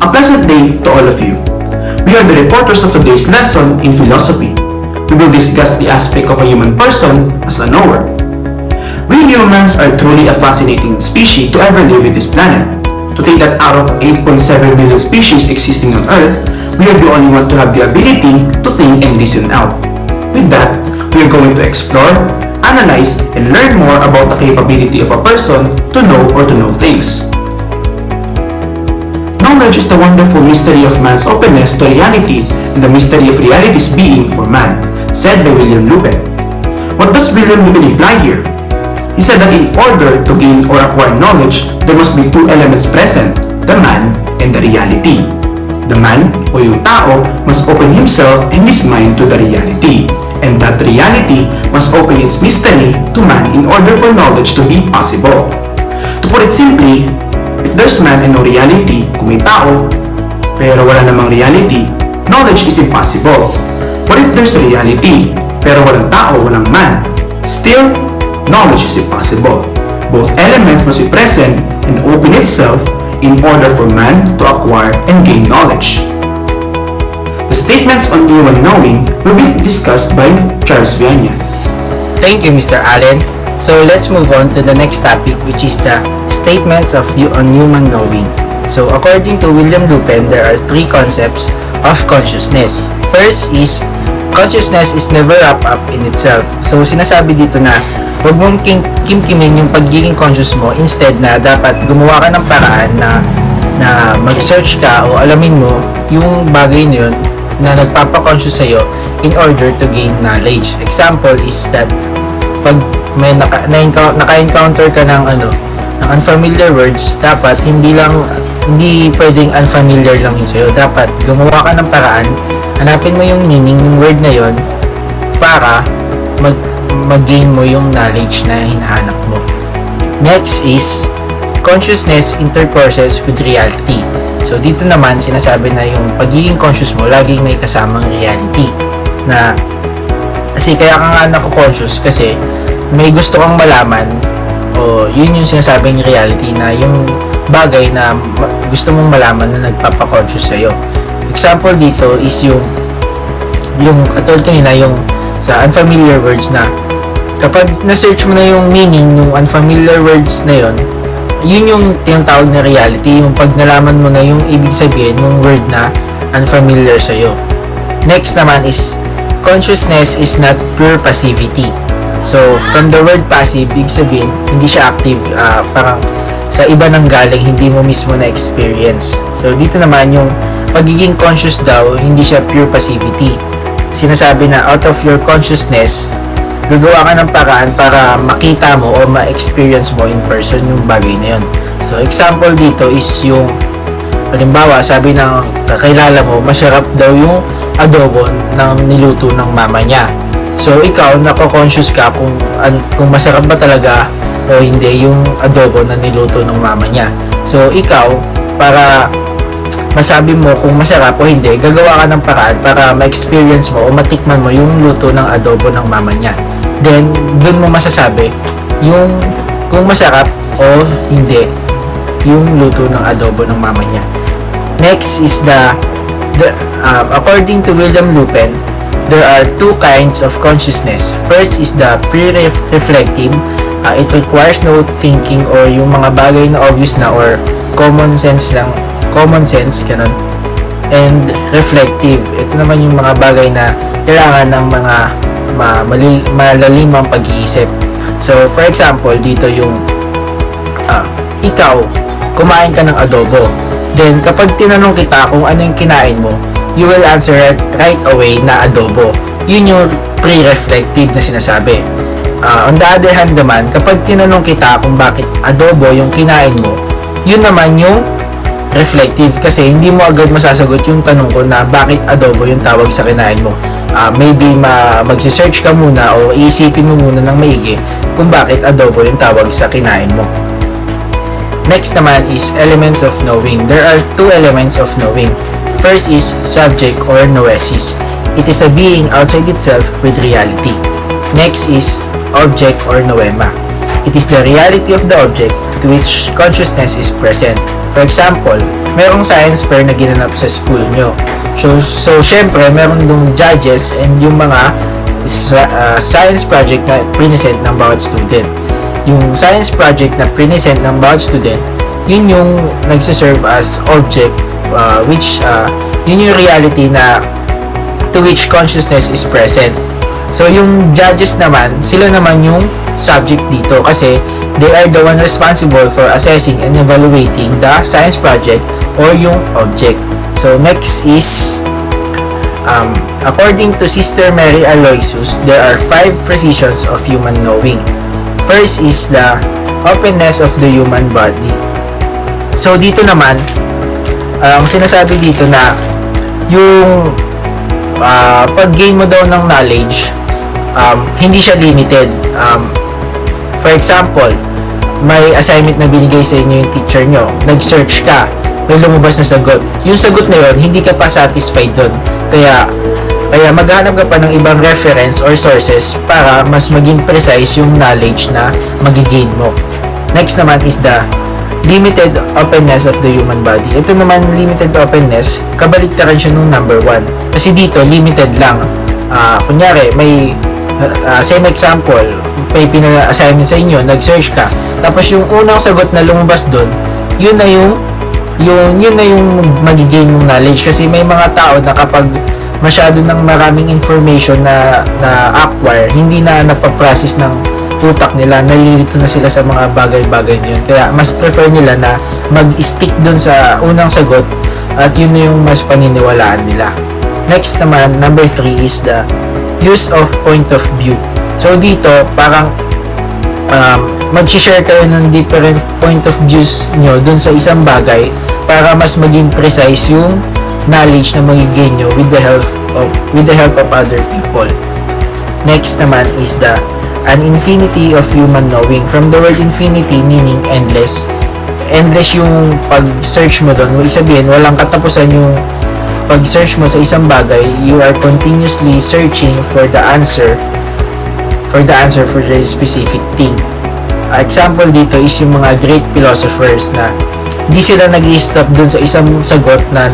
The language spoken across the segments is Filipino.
A pleasant day to all of you. We are the reporters of today's lesson in philosophy. We will discuss the aspect of a human person as a knower. We humans are truly a fascinating species to ever live in this planet. To think that out of 8.7 billion species existing on Earth, we are the only one to have the ability to think and listen out. With that, we are going to explore, analyze, and learn more about the capability of a person to know or to know things. Knowledge is the wonderful mystery of man's openness to reality and the mystery of reality's being for man, said by William Lupin. What does William Lupin imply here? He said that in order to gain or acquire knowledge, there must be two elements present, the man and the reality. The man, o yung tao, must open himself and his mind to the reality, and that reality must open its mystery to man in order for knowledge to be possible. To put it simply, if there's man and no reality, kung may tao, pero wala namang reality, knowledge is impossible. What if there's reality, pero walang tao, walang man? Still, knowledge is impossible. Both elements must be present and open itself in order for man to acquire and gain knowledge. The statements on human knowing will be discussed by Charles Viana. Thank you, Mr. Allen. So let's move on to the next topic, which is the statements on human knowing. So according to William Lupin, there are three concepts of consciousness. First is, consciousness is never wrapped up in itself. So sinasabi dito na huwag mong kimkimin yung pagiging conscious mo, instead na dapat gumawa ka ng paraan na mag-search ka o alamin mo yung bagay na yun na nagpapa-conscious sa'yo in order to gain knowledge. Example is that pag may naka-encounter ka ng unfamiliar words, dapat hindi pwedeng unfamiliar lang yun sa'yo. Dapat gumawa ka ng paraan, hanapin mo yung meaning ng word na yun para mag-gain mo yung knowledge na hinahanap mo. Next is, consciousness intercourses with reality. So dito naman sinasabi na yung pagiging conscious mo laging may kasamang reality, na kasi kaya ka nga nako-conscious kasi may gusto kang malaman, o yun yung sinasabing reality, na yung bagay na gusto mong malaman na nagpapa-conscious sa'yo. Example dito is yung katulad kanina, yung sa unfamiliar words, na kapag na-search mo na yung meaning ng unfamiliar words na yun yung tinatawag na reality, yung pag nalaman mo na yung ibig sabihin ng word na unfamiliar sa'yo. Next naman is, consciousness is not pure passivity. So, from the word passive, ibig sabihin, hindi siya active, parang sa iba nang galing, hindi mo mismo na experience. So, dito naman yung pagiging conscious daw, hindi siya pure passivity. Sinasabi na out of your consciousness, gagawa ka ng paraan para makita mo o ma-experience mo in person yung bagay na yun. So, example dito is yung, halimbawa, sabi ng kakilala mo, masarap daw yung adobo ng niluto ng mama niya. So, ikaw, nako-conscious ka kung masarap ba talaga o hindi yung adobo na niluto ng mama niya. So, ikaw, para masabi mo kung masarap o hindi, gagawa ka ng paraan para ma-experience mo o matikman mo yung luto ng adobo ng mama niya. Then, dun mo masasabi yung kung masarap o hindi yung luto ng adobo ng mama niya. Next is according to William Lupin, there are two kinds of consciousness. First is the pre-reflective. It requires no thinking, or yung mga bagay na obvious na or common sense, ganun. And reflective, ito naman yung mga bagay na kailangan ng mga malalimang pag-iisip. So, for example, dito yung ikaw, kumain ka ng adobo. Then, kapag tinanong kita kung ano yung kinain mo, you will answer it right away na adobo. Yun yung pre-reflective na sinasabi. On the other hand naman, kapag tinanong kita kung bakit adobo yung kinain mo, yun naman yung reflective, kasi hindi mo agad masasagot yung tanong ko na bakit adobo yung tawag sa kinain mo. Maybe magsi-search ka muna o iisipin mo muna ng maigi kung bakit adobo yung tawag sa kinain mo. Next naman is elements of knowing. There are two elements of knowing. First is subject or noesis. It is a being outside itself with reality. Next is object or noema. It is the reality of the object to which consciousness is present. For example, merong science fair na ginanap sa school nyo. So syempre, meron dong judges and yung mga science project na present ng bawat student. Yung science project na present ng bawat student, yun yung nagsiserve as object, yun yung reality na to which consciousness is present. So yung judges naman, sila naman yung subject dito kasi they are the one responsible for assessing and evaluating the science project or yung object. So next is according to Sister Mary Aloysius, there are 5 precisions of human knowing. First is the openness of the human body. So dito naman, ang sinasabi dito na yung pag-gain mo daw ng knowledge, hindi siya limited. For example, may assignment na binigay sa inyo yung teacher nyo, nag-search ka, may lumabas na sagot. Yung sagot na yun, hindi ka pa satisfied dun. Kaya maghanap ka pa ng ibang reference or sources para mas maging precise yung knowledge na magigain mo. Next naman is the limited openness of the human body. Ito naman, limited openness, kabaliktaran siya nung number 1. Kasi dito, limited lang. Kunyari, may same example, may pina-assignment sa inyo, nag-search ka, tapos yung unang sagot na lumabas doon, yun na yung magigain mong knowledge. Kasi may mga tao na kapag masyado ng maraming information na acquire, hindi na napaprocess ng utak nila, nalilito na sila sa mga bagay-bagay na yun. Kaya mas prefer nila na mag-stick dun sa unang sagot at yun na yung mas paniniwalaan nila. Next naman, number 3 is the use of point of view. So dito, parang mag-share kayo ng different point of views nyo dun sa isang bagay para mas maging precise yung knowledge na magigain nyo with the help of other people. Next naman is the an infinity of human knowing. From the word infinity meaning endless. Endless yung pag-search mo doon. Ibig sabihin, walang katapusan yung pag-search mo sa isang bagay. You are continuously searching for the answer for the specific thing. Example dito is yung mga great philosophers na hindi sila nag-i-stop dun sa isang sagot na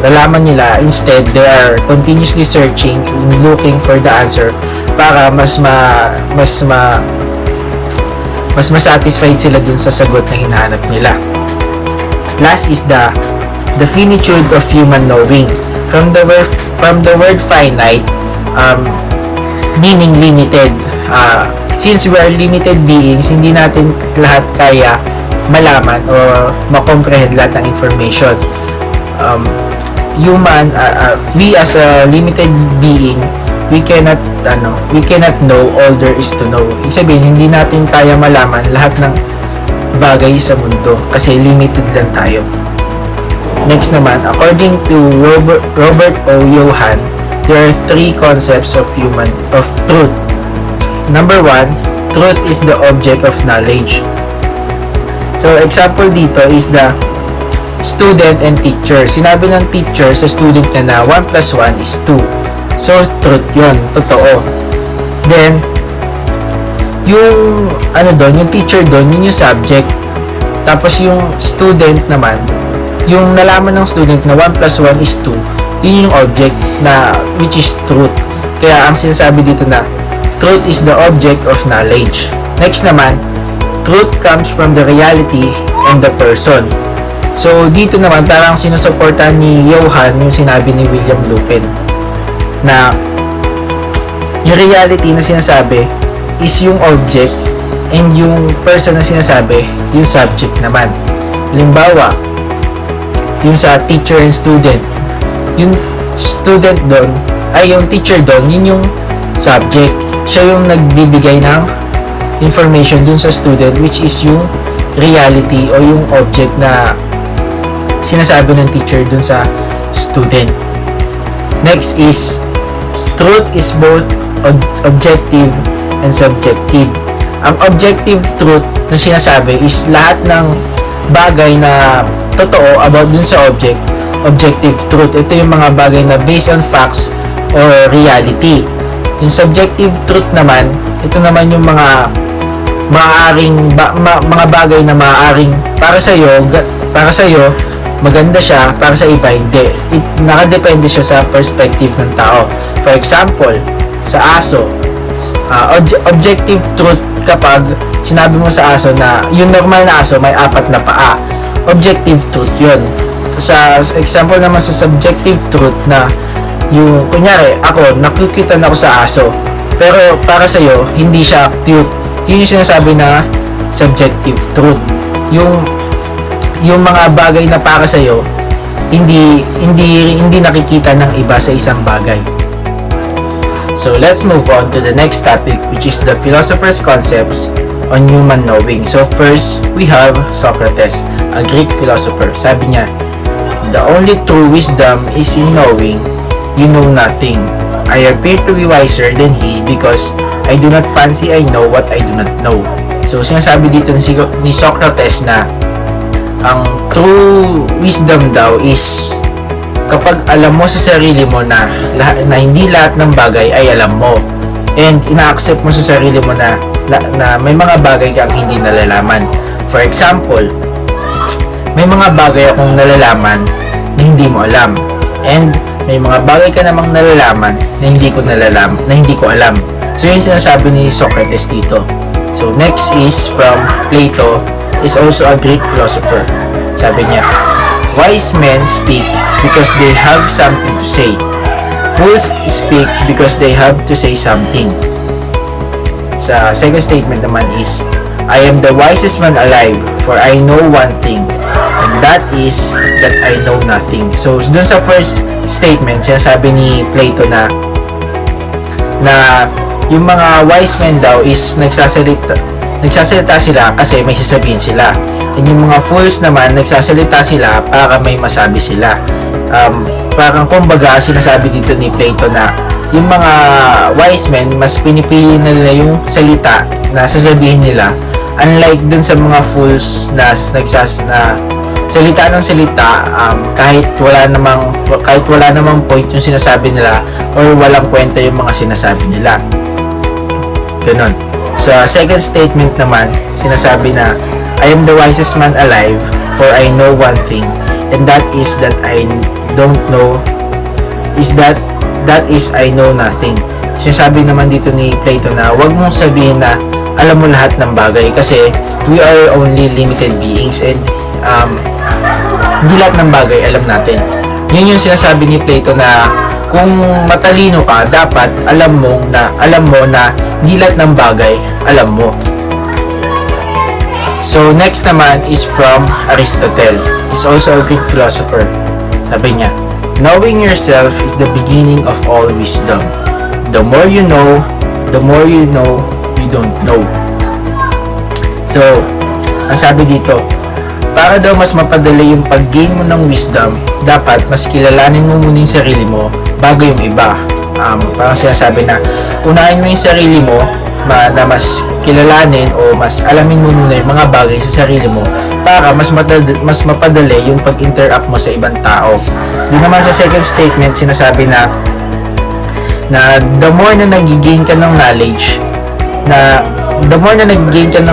nalaman nila. Instead, they are continuously searching and looking for the answer para mas satisfied sila dun sa sagot na hinahanap nila. Last is the finitude of human knowing. From the word finite, meaning limited. Since we are limited beings, hindi natin lahat kaya malaman o makomprehend lahat ng information. We as a limited being, we cannot know all there is to know. Ibig sabihin, hindi natin kaya malaman lahat ng bagay sa mundo kasi limited lang tayo. Next naman, according to Robert O. Johann, there are 3 concepts of truth. Number 1, truth is the object of knowledge. So example dito is the student and teacher. Sinabi ng teacher sa student niya na 1 plus 1 is 2. So, truth yun. Totoo. Then, yung teacher doon, yun yung subject. Tapos yung student naman, yung nalaman ng student na 1 plus 1 is 2, yun yung object na, which is truth. Kaya ang sinasabi dito na, truth is the object of knowledge. Next naman, truth comes from the reality and the person. So, dito naman, parang sinusuportahan ni Johann yung sinabi ni William Lupin na yung reality na sinasabi is yung object and yung person na sinasabi, yung subject naman. Halimbawa, yung sa teacher and student, yung student doon, yung teacher doon, yun yung subject. Siya yung nagbibigay ng information dun sa student, which is yung reality o yung object na sinasabi ng teacher dun sa student. Next is truth is both objective and subjective. Ang objective truth na sinasabi is lahat ng bagay na totoo about dun sa objective truth. Ito yung mga bagay na based on facts or reality. Yung subjective truth naman, ito naman yung mga mga bagay na maaaring para sa iyo maganda siya, para sa iba hindi. Nakadepende siya sa perspective ng tao. For example, sa aso, objective truth kapag sinabi mo sa aso na yung normal na aso may 4 na paa. Objective truth yun. Sa example naman sa subjective truth na yung, kunyari, ako, nakukitan ako sa aso, pero para sa'yo, hindi siya cute. Yun yung sinasabi na subjective truth. Yung mga bagay na para sa'yo, hindi nakikita ng iba sa isang bagay. So, let's move on to the next topic, which is the philosopher's concepts on human knowing. So, first, we have Socrates, a Greek philosopher. Sabi niya, the only true wisdom is in knowing you know nothing. I appear to be wiser than he because I do not fancy I know what I do not know. So, sinasabi dito ni Socrates na ang true wisdom daw is kapag alam mo sa sarili mo na hindi lahat ng bagay ay alam mo, and ina-accept mo sa sarili mo na may mga bagay kang hindi nalalaman. For example, may mga bagay akong nalalaman na hindi mo alam, and may mga bagay ka namang nalalaman na hindi ko alam. So yun sinasabi ni Socrates dito. So next is from Plato, is also a Greek philosopher. Sabi niya, wise men speak because they have something to say. Fools speak because they have to say something. Sa second statement naman is, I am the wisest man alive, for I know one thing, and that is that I know nothing. So dun sa first statement, sinasabi ni Plato na yung mga wise men daw is nagsasalita sila kasi may sasabihin sila. And yung mga fools naman, nagsasalita sila para may masabi sila. Parang kumbaga, sinasabi dito ni Plato na yung mga wise men, mas pinipili nila yung salita na sasabihin nila. Unlike dun sa mga fools na salita ng salita, kahit wala namang point yung sinasabi nila or walang kwenta yung mga sinasabi nila. Ganon. Sa second statement naman, sinasabi na I am the wisest man alive, for I know one thing, and that is that I don't know that is I know nothing. Sinasabi naman dito ni Plato na wag mong sabihin na alam mo lahat ng bagay kasi we are only limited beings, and hindi lahat ng bagay alam natin. Yun yung sinasabi ni Plato na kung matalino ka, dapat alam mo na hindi lahat ng bagay alam mo. So next naman is from Aristotle. He's also a Greek philosopher. Sabi niya, knowing yourself is the beginning of all wisdom. The more you know you don't know. So, ang sabi dito, para daw mas mapadali yung pag-gain mo ng wisdom, dapat mas kilalanin mo muna yung sarili mo bago yung iba. Parang sinasabi na, unahin mo yung sarili mo na mas kilalanin o mas alamin mo muna yung mga bagay sa sarili mo para mas mapadali yung pag-interact mo sa ibang tao. Doon naman sa second statement, sinasabi na the more na nag-gain ka ng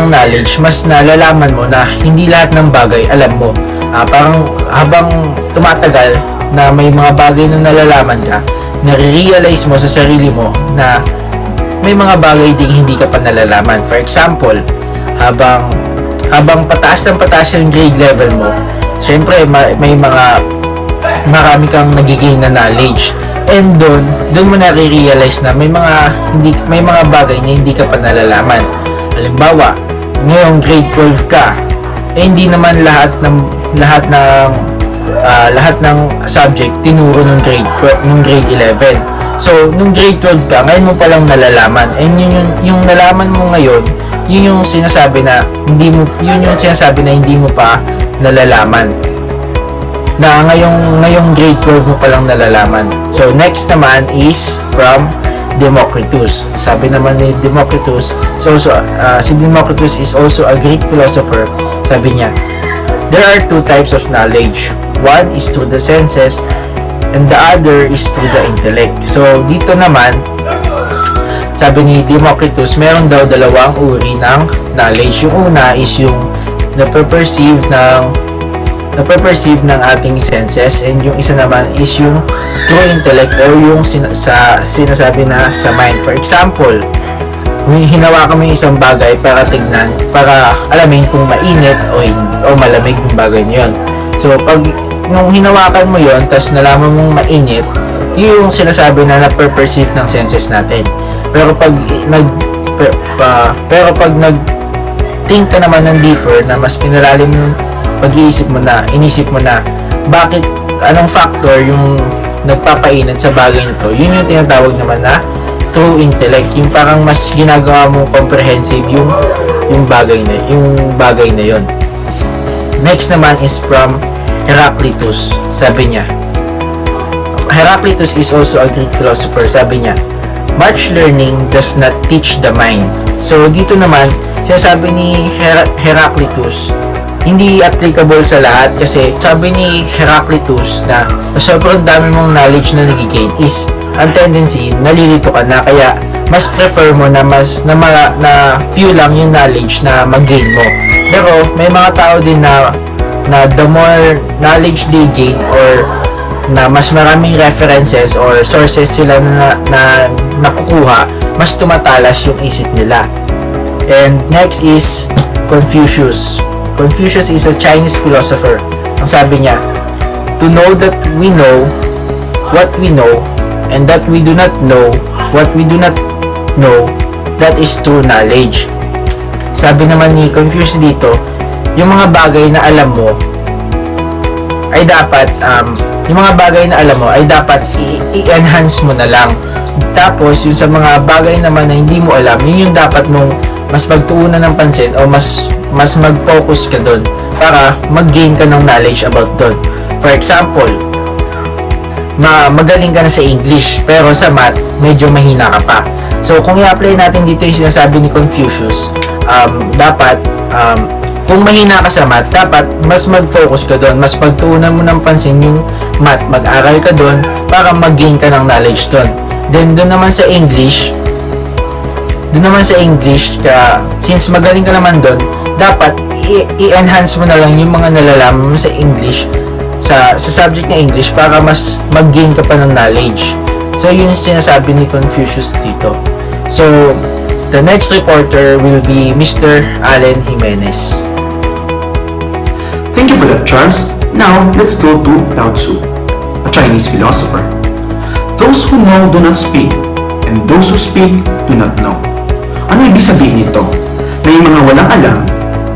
knowledge, mas nalalaman mo na hindi lahat ng bagay alam mo. Parang habang tumatagal na may mga bagay na nalalaman ka, nare-realize mo sa sarili mo na may mga bagay ding hindi ka pa nalalaman. For example, habang pataas yung grade level mo, syempre may marami kang nagiging na knowledge. And doon mo nare-realize na may mga bagay na hindi ka pa nalalaman. Halimbawa, ngayong grade 12 ka, hindi naman lahat ng subject tinuro ng grade 11. So, nung grade 12 ka, ngayon mo palang nalalaman. And yung nalaman mo ngayon, yun yung sinasabi na hindi mo pa nalalaman. Na ngayong grade 12 mo palang nalalaman. So, next naman is from Democritus. Sabi naman ni Democritus, si Democritus is also a Greek philosopher. Sabi niya, there are two types of knowledge. One is through the senses, and the other is through the intellect. So, dito naman, sabi ni Democritus, meron daw dalawang uri ng knowledge. Yung una is yung nape-perceive ng ating senses, and yung isa naman is yung true intellect or yung sinasabi na sa mind. For example, hinawakan mo yung isang bagay para tignan, para alamin kung mainit o malamig yung bagay na yun. So, pag nung hinawakan mo yon, tas nalaman mong mainit, yung sinasabi na na-perceive ng senses natin. Pero pag nag-think ka naman ng deeper, na mas pinalalim yung pag-iisip mo na, inisip mo na, bakit, anong factor yung nagpapainat sa bagay nito, yun yung tinatawag naman na true intellect. Yung parang mas ginagawa mo comprehensive yung bagay na yun. Next naman is from Heraclitus. Sabi niya, Heraclitus is also a Greek philosopher. Sabi niya, much learning does not teach the mind. So dito naman, sinasabi ni Heraclitus, hindi applicable sa lahat, kasi sabi ni Heraclitus na sobrang dami mong knowledge na nagigain is ang tendency, nalilito ka na, kaya mas prefer mo na na few lang yung knowledge na mag-gain mo. Pero may mga tao din na the more knowledge they gain, or na mas maraming references or sources sila na nakukuha, mas tumatalas yung isip nila. And next is Confucius. Confucius is a Chinese philosopher. Ang sabi niya, to know that we know what we know, and that we do not know what we do not know, that is true knowledge. Sabi naman ni Confucius dito, yung mga bagay na alam mo ay dapat i-enhance mo na lang. Tapos yung sa mga bagay naman na hindi mo alam, yun yung dapat mong mas pagtuunan ng pansin, o mas mag-focus ka doon para mag-gain ka ng knowledge about doon. For example, magaling ka na sa English, pero sa math medyo mahina ka pa. So kung i-apply natin dito yung sinasabi ni Confucius, dapat kung mahina ka sa math, dapat mas mag-focus ka doon, mas pagtuunan mo ng pansin yung math, mag-aral ka doon para mag-gain ka ng knowledge doon. Then doon naman sa English, since magaling ka naman doon, dapat i-enhance mo na lang yung mga nalalaman mo sa English, sa subject na English, para mas mag-gain ka pa ng knowledge. So yun yung sinasabi ni Confucius dito. So the next reporter will be Mr. Allen Jimenez. Thank you for that, Charles. Now, let's go to LAO-TZU, a Chinese philosopher. Those who know do not speak, and those who speak do not know. Ano ibig sabihin nito? Na yung mga walang alam,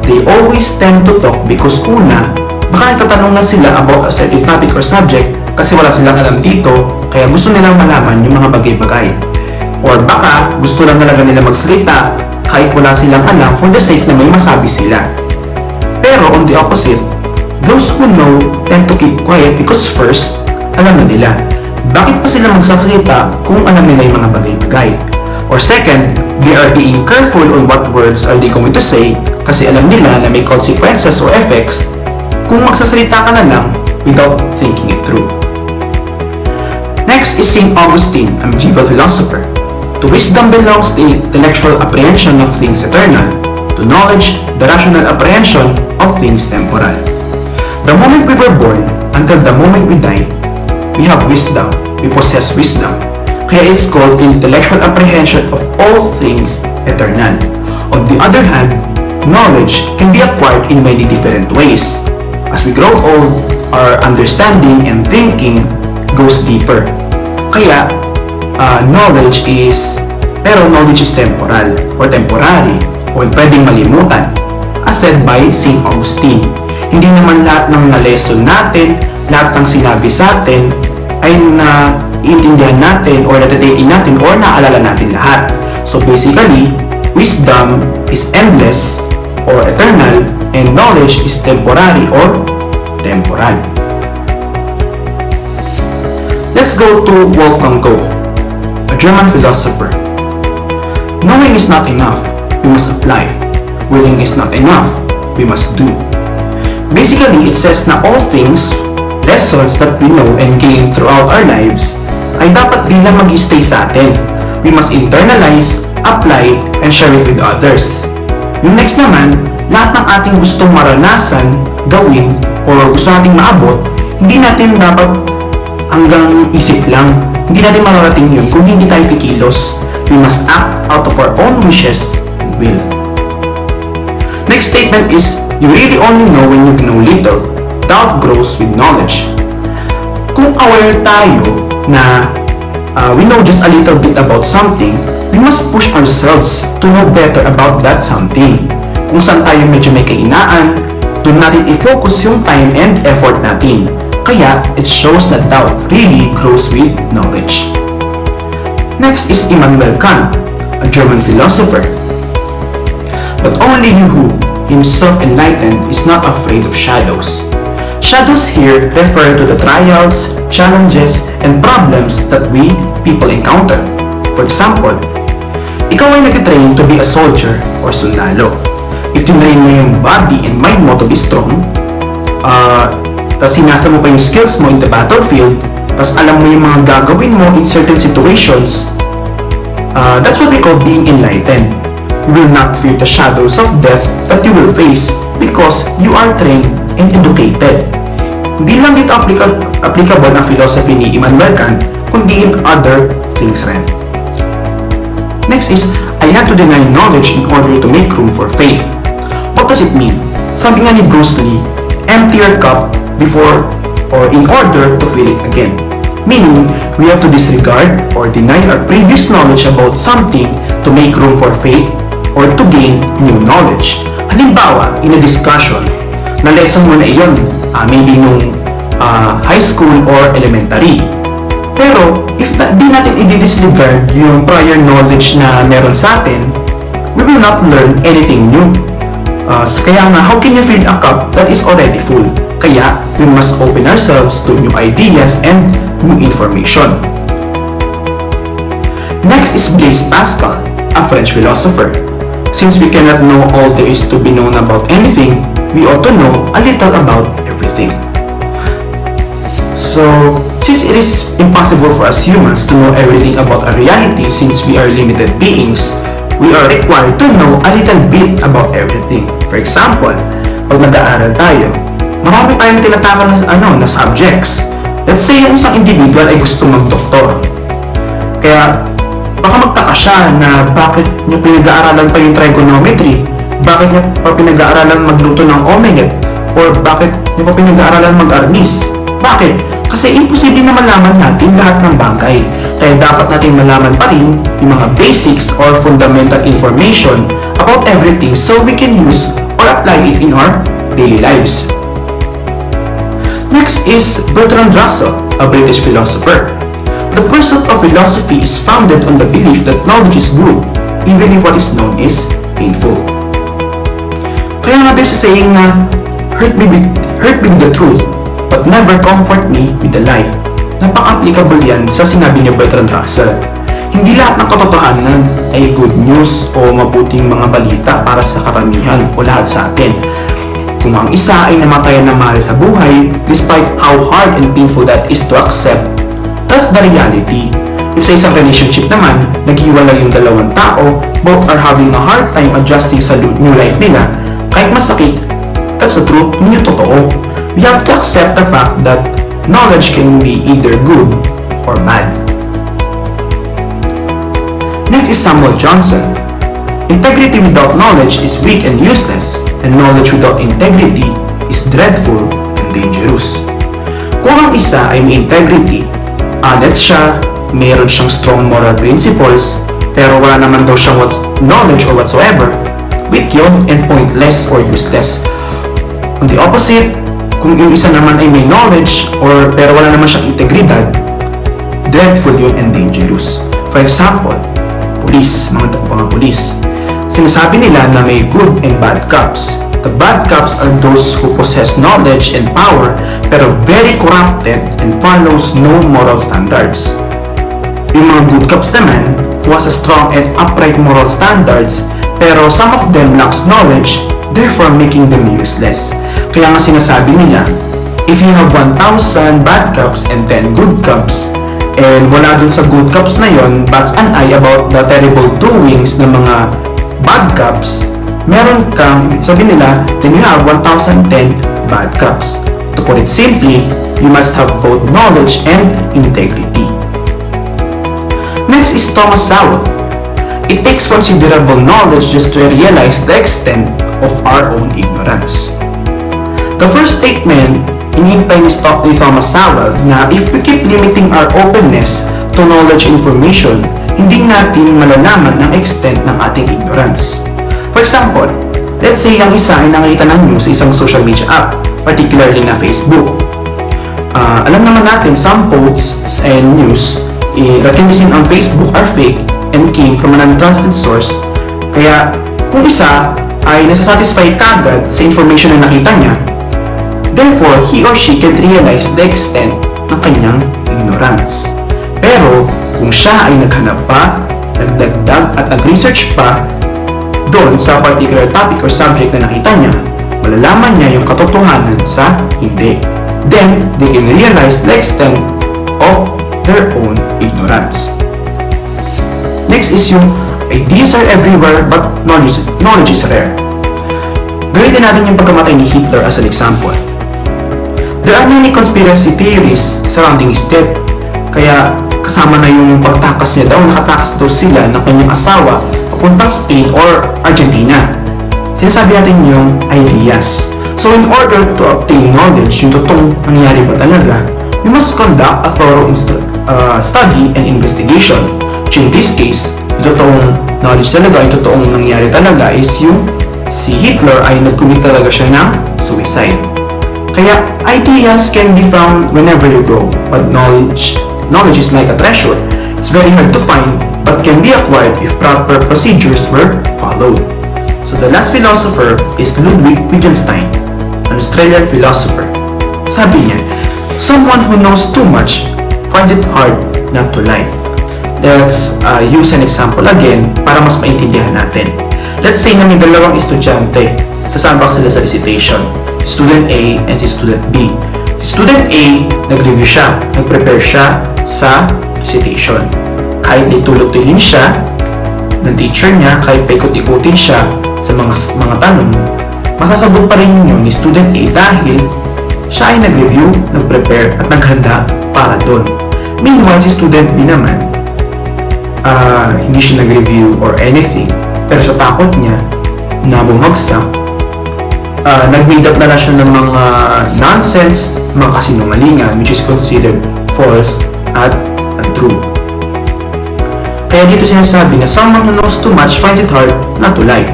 they always tend to talk because una, baka nagtatanong lang sila about a certain topic or subject kasi wala silang alam dito, kaya gusto nilang malaman yung mga bagay-bagay. Or baka gusto lang talaga nila magsalita kahit wala silang alam for the sake na may masabi sila. Pero on the opposite, those who know tend to keep quiet because first, alam na nila. Bakit pa sila magsasalita kung alam nila yung mga bagay-bagay? Or second, they are being careful on what words are they going to say kasi alam nila na may consequences or effects kung magsasalita ka na lang without thinking it through. Next is St. Augustine, a medieval philosopher. To wisdom belongs the intellectual apprehension of things eternal, to knowledge the rational apprehension of things temporal. The moment we were born until the moment we die, we have wisdom, we possess wisdom. Kaya it's called intellectual apprehension of all things eternal. On the other hand, knowledge can be acquired in many different ways. As we grow old, our understanding and thinking goes deeper. Kaya, knowledge is temporal or temporary o pwedeng malimutan, as said by St. Augustine. Hindi naman lahat ng na-lesson natin, lahat ng sinabi sa atin ay naiintindihan natin or natataking natin or naalala natin lahat. So basically, wisdom is endless or eternal and knowledge is temporary or temporal. Let's go to Wolfgang Goethe, a German philosopher. Knowing is not enough, we must apply. Willing is not enough, we must do. Basically, it says na all things, lessons that we know and gain throughout our lives, ay dapat din lang mag-stay sa atin. we must internalize, apply, and share it with others. Yung next naman, lahat ng ating gustong maranasan, gawin, or gusto nating maabot, hindi natin dapat hanggang isip lang. Hindi natin mararating yun kung hindi tayo kikilos. We must act out of our own wishes and will. Next statement is, you really only know when you know little. Doubt grows with knowledge. Kung aware tayo na we know just a little bit about something, we must push ourselves to know better about that something. Kung saan tayo medyo may kainaan, doon natin i-focus yung time and effort natin. Kaya, it shows that doubt really grows with knowledge. Next is Immanuel Kant, a German philosopher. But only he who himself enlightened is not afraid of shadows. Shadows here refer to the trials, challenges, and problems that we people encounter. For example, ikaw ay nag-train to be a soldier or sundalo. If tinarin mo yung body and mind mo to be strong, tapos hinasa mo pa yung skills mo in the battlefield, tapos alam mo yung mga gagawin mo in certain situations, that's what we call being enlightened. You will not fear the shadows of death that you will face because you are trained and educated. Hindi lang dito applicable ang philosophy ni Immanuel Kant, kundi in other things rin. Next is, I have to deny knowledge in order to make room for faith. What does it mean? Sabi nga ni Bruce Lee, empty your cup before or in order to fill it again. Meaning, we have to disregard or deny our previous knowledge about something to make room for faith or to gain new knowledge. Halimbawa, in a discussion, na lesson mo na iyon, maybe nung high school or elementary. Pero, if di natin i-disregard yung prior knowledge na meron sa atin, we will not learn anything new. Kaya nga, how can you fill a cup that is already full? Kaya, we must open ourselves to new ideas and new information. Next is Blaise Pascal, a French philosopher. Since we cannot know all there is to be known about anything, we ought to know a little about everything. So, since it is impossible for us humans to know everything about a reality since we are limited beings, we are required to know a little bit about everything. For example, pag nag-aaral tayo, marami tayong tinatakal na subjects. Let's say yung isang individual ay gusto mag-doktor. Kaya, baka magtaka siya na bakit niya pinag-aaralan pa yung trigonometry, bakit niya pa pinag-aaralan magluto ng omelette, or bakit niya pa pinag-aaralan mag-arnis. Bakit? Kasi imposible na malaman natin lahat ng bagay. Kaya dapat natin malaman pa rin yung mga basics or fundamental information about everything so we can use or apply it in our daily lives. Next is Bertrand Russell, a British philosopher. The pursuit of philosophy is founded on the belief that knowledge is good, even if what is known is painful. Kaya nga there's a saying na, hurt me with the truth, but never comfort me with the lie. Napaka-applicable yan sa sinabi ni Bertrand Russell. Hindi lahat ng katotohanan ay good news o mabuting mga balita para sa karamihan o lahat sa atin. Kung ang isa ay namatayan ng mahal sa buhay, despite how hard and painful that is to accept, that's the reality. If sa isang relationship naman, naghiwalay yung dalawang tao, both are having a hard time adjusting sa new life nila, kahit masakit, that's the truth, yun yung totoo. We have to accept the fact that knowledge can be either good or bad. Next is Samuel Johnson. Integrity without knowledge is weak and useless, and knowledge without integrity is dreadful and dangerous. Kung ang isa ay may integrity, honest siya, mayroon siyang strong moral principles, pero wala naman daw siyang knowledge or whatsoever, weak yun and pointless or useless. On the opposite, kung yung isa naman ay may knowledge or pero wala naman siyang integridad, dreadful yun and dangerous. For example, mga pulis. Sinasabi nila na may good and bad cops. The bad cops are those who possess knowledge and power pero very corrupted and follows no moral standards. Yung mga good cops naman who has a strong and upright moral standards pero some of them lacks knowledge, therefore making them useless. Kaya nga sinasabi nila, if you have 1,000 bad cops and 10 good cops, And wala dun sa good cops na yon bats an eye about the terrible doings ng mga bad cops, meron kang, sabi nila, then you have 1010 bad cops. To put it simply, you must have both knowledge and integrity. Next is Thomas Sowell. It takes considerable knowledge just to realize the extent of our own ignorance. The first statement inimpay ni Thomas Sowell na if we keep limiting our openness to knowledge and information, hindi natin malalaman ang extent ng ating ignorance. For example, let's say ang isa ay nakita ng news sa isang social media app, particularly na Facebook. Alam naman natin some posts and news that can be seen on Facebook are fake and came from an untrusted source. Kaya kung isa ay nasasatisfy kagad sa information na nakita niya, therefore, he or she can realize the extent ng kanyang ignorance. Pero, kung siya ay naghanap pa, nagdagdag at nag-research pa doon sa particular topic or subject na nakita niya, malalaman niya yung katotohanan sa hindi. Then, they can realize the extent of their own ignorance. Next is yung ideas are everywhere but knowledge is rare. Gamitin natin yung pagkamatay ni Hitler as an example. There are many conspiracy theories surrounding his death. Kaya kasama na yung pagtakas niya daw, nakatakas daw sila ng kanyang asawa papuntang Spain or Argentina. Sinasabi natin yung ideas. So in order to obtain knowledge, yung totoong nangyari ba talaga, you must conduct a thorough study and investigation. Which in this case, yung totoong knowledge talaga, yung totoong nangyari talaga is yung si Hitler ay nag-commit talaga siya ng suicide. Kaya, ideas can be found whenever you go, but knowledge is like a treasure. It's very hard to find, but can be acquired if proper procedures were followed. So the last philosopher is Ludwig Wittgenstein, an Australian philosopher. Sabi niya, someone who knows too much finds it hard not to lie. Let's use an example again para mas maintindihan natin. Let's say na may dalawang estudyante, sasabak sila sa recitation. Student A and si Student B. Si Student A, nag-review siya, nag-prepare siya sa recitation. Kahit itulog-tulin siya ng teacher niya, kahit paikot-ikutin siya sa mga tanong, masasagot pa rin yun ni Student A dahil siya ay nag-review, nag-prepare at naghanda para doon. Meanwhile, si Student B naman, hindi siya nag-review or anything, pero sa takot niya na bumagsak, nag-made up na siya ng mga nonsense, mga kasinungalingan, which is considered false at untrue. Kaya dito sinasabi na someone who knows too much finds it hard not to lie.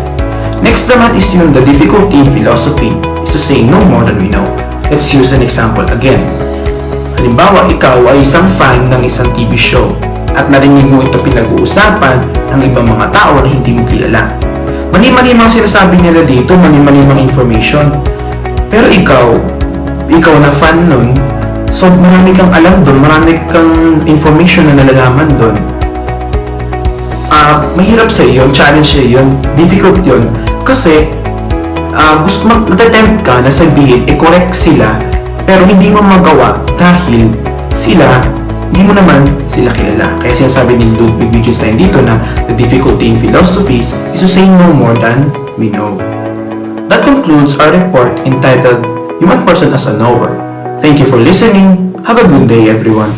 Next naman is yung the difficulty in philosophy is to say no more than we know. Let's use an example again. Halimbawa, ikaw ay isang fan ng isang TV show at narinig mo ito pinag-uusapan ng ibang mga tao na hindi mo kilala. Mali-mali mga sinasabi nila dito, mali-mali mga information. Pero ikaw na fan nun, so marami kang alam doon, marami kang information na nalalaman doon. Mahirap sa iyo, challenge sa iyo, difficult yun. Kasi, gusto mag-attempt ka na sabihin, correct sila, pero hindi mo magawa dahil hindi mo naman sila kilala. Kaya sinasabi ni Ludwig Wittgenstein dito na the difficulty in philosophy is to say no more than we know. That concludes our report entitled Human Person as a Knower. Thank you for listening. Have a good day, everyone.